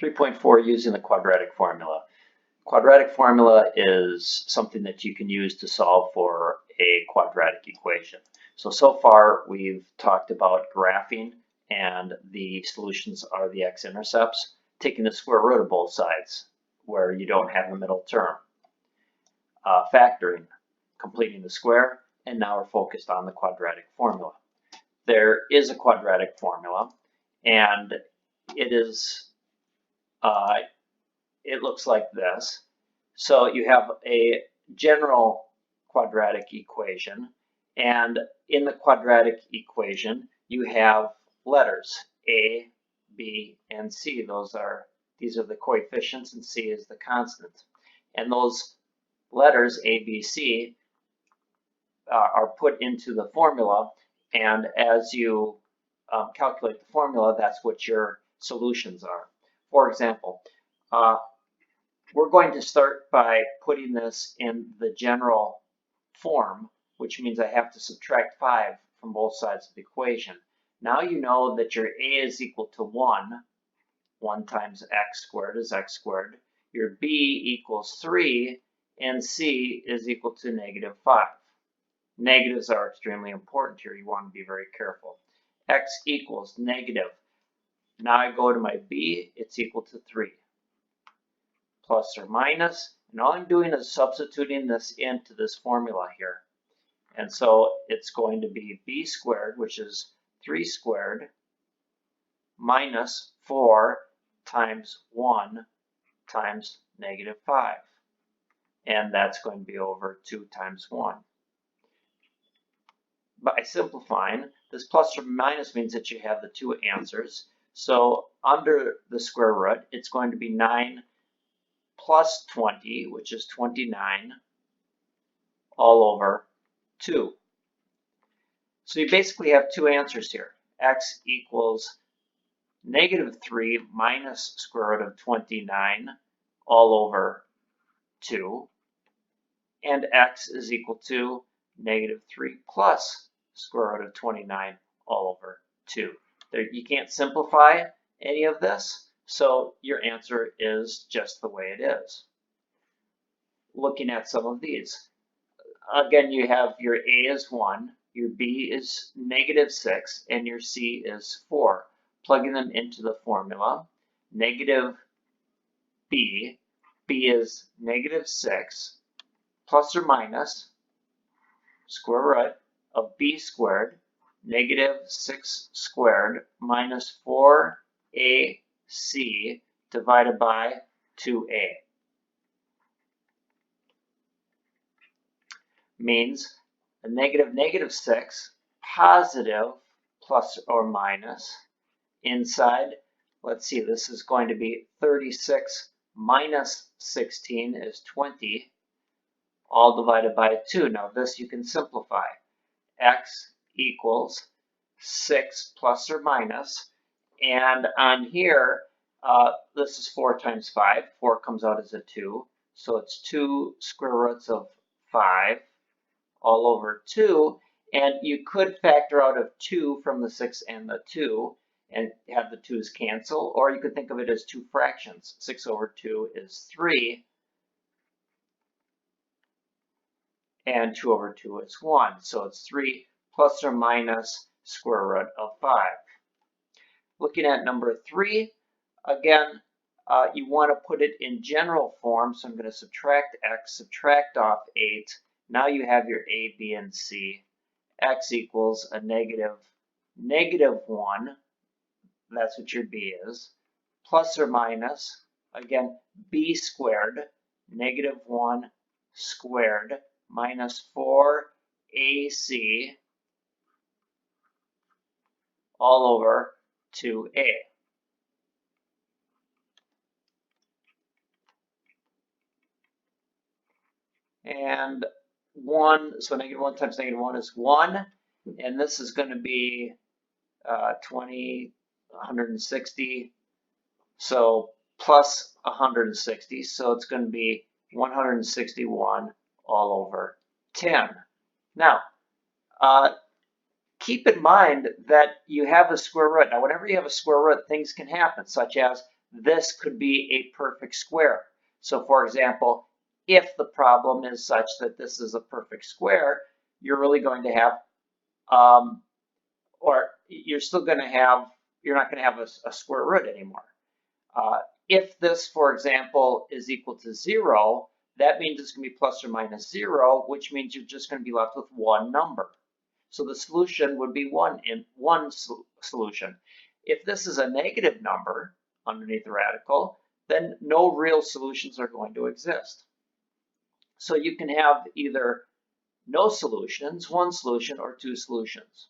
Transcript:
3.4, using the quadratic formula. Quadratic formula is something that you can use to solve for a quadratic equation. So far we've talked about graphing, and the solutions are the x-intercepts, taking the square root of both sides where you don't have a middle term, factoring, completing the square, and now we're focused on the quadratic formula. There is a quadratic formula, and it looks like this. So you have a general quadratic equation, and in the quadratic equation you have letters a, b, and c. These are the coefficients, and c is the constant. And those letters a, b, c are put into the formula, and as you calculate the formula, that's what your solutions are. For example, we're going to start by putting this in the general form, which means I have to subtract 5 from both sides of the equation. Now you know that your a is equal to 1. 1 times x squared is x squared. Your b equals 3, and c is equal to negative 5. Negatives are extremely important here. You want to be very careful. X equals negative. Now I go to my b, it's equal to 3. Plus or minus, and all I'm doing is substituting this into this formula here. And so it's going to be b squared, which is 3 squared, minus 4 times 1 times negative 5. And that's going to be over 2 times 1. By simplifying, this plus or minus means that you have the two answers. So under the square root, it's going to be 9 plus 20, which is 29, all over 2. So you basically have two answers here. X equals negative 3 minus square root of 29 all over 2. And x is equal to negative 3 plus square root of 29 all over 2. You can't simplify any of this, so your answer is just the way it is. Looking at some of these. Again, you have your a is 1, your b is negative 6, and your c is 4. Plugging them into the formula, negative b is negative 6, plus or minus square root of b squared, negative 6 squared, minus 4ac divided by 2a. Means a negative 6, positive plus or minus. Inside, let's see, this is going to be 36 minus 16 is 20, all divided by 2. Now this you can simplify. X equals 6 plus or minus, and on here, this is 4 times 5. 4 comes out as a 2, so it's 2 square roots of 5 all over 2, and you could factor out of 2 from the 6 and the 2 and have the 2's cancel, or you could think of it as two fractions. 6 over 2 is 3, and 2 over 2 is 1. So it's 3 plus or minus square root of 5. Looking at number 3, again, you want to put it in general form, so I'm going to subtract x, subtract off 8. Now you have your a, b, and c. X equals a negative 1. That's what your b is. Plus or minus, again, b squared, negative 1 squared, minus 4ac all over 2a. And 1, so negative 1 times negative 1 is 1, and this is going to be 160, so plus 160, so it's going to be 161 all over 10. Now, keep in mind that you have a square root. Now, whenever you have a square root, things can happen, such as this could be a perfect square. So for example, if the problem is such that this is a perfect square, you're really going to have, or you're still going to have, you're not going to have a square root anymore. If this, for example, is equal to 0, that means it's going to be plus or minus 0, which means you're just going to be left with one number. So the solution would be one solution. If this is a negative number underneath the radical, then no real solutions are going to exist. So you can have either no solutions, one solution, or two solutions.